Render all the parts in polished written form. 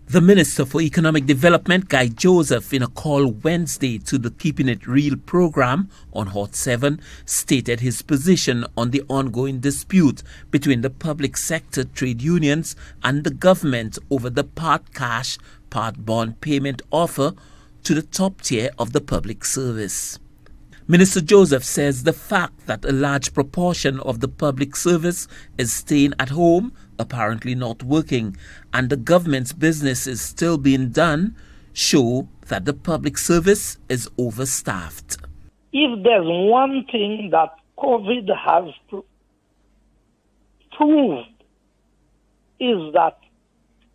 The Minister for Economic Development, Guy Joseph, in a call Wednesday to the Keeping It Real program on Hot 7, stated his position on the ongoing dispute between the public sector trade unions and the government over the part cash, part bond payment offer to the top tier of the public service. Minister Joseph says the fact that a large proportion of the public service is staying at home, apparently not working, and the government's business is still being done, show that the public service is overstaffed. If there's one thing that COVID has proved, is that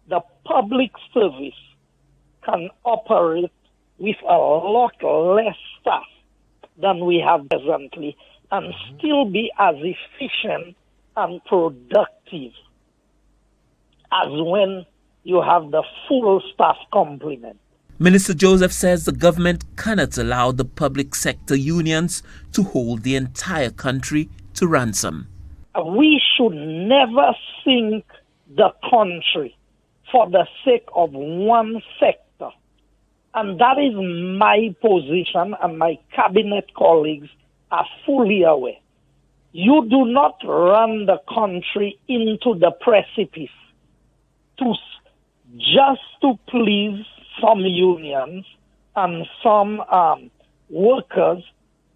the public service can operate with a lot less staff than we have presently and still be as efficient and productive as when you have the full staff complement. Minister Joseph says the government cannot allow the public sector unions to hold the entire country to ransom. We should never sink the country for the sake of one sector. And that is my position, and my cabinet colleagues are fully aware. You do not run the country into the precipice just to please some unions and some workers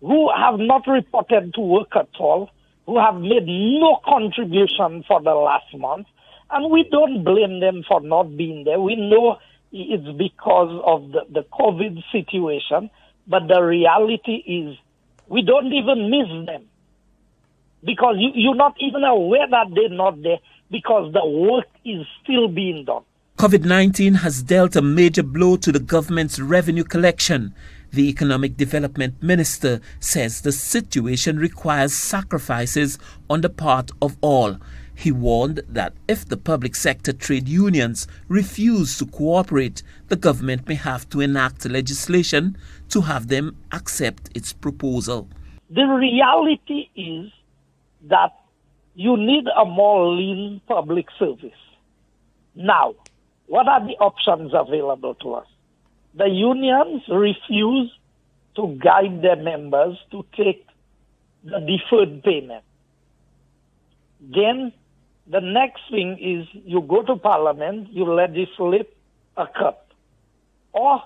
who have not reported to work at all, who have made no contribution for the last month, and we don't blame them for not being there. We know it's because of the COVID situation, but the reality is we don't even miss them because you're not even aware that they're not there because the work is still being done. COVID-19 has dealt a major blow to the government's revenue collection. The Economic Development Minister says the situation requires sacrifices on the part of all. He warned that if the public sector trade unions refuse to cooperate, the government may have to enact legislation to have them accept its proposal. The reality is that you need a more lean public service. Now, what are the options available to us? The unions refuse to guide their members to take the deferred payment. Then the next thing is you go to Parliament, you legislate a cut. Or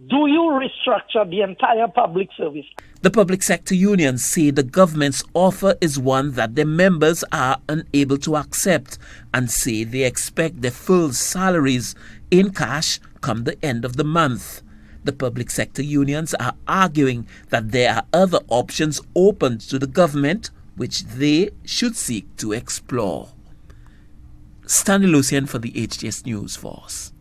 do you restructure the entire public service? The public sector unions say the government's offer is one that their members are unable to accept and say they expect their full salaries in cash come the end of the month. The public sector unions are arguing that there are other options open to the government which they should seek to explore. Stanley Lucian for the HTS News Force.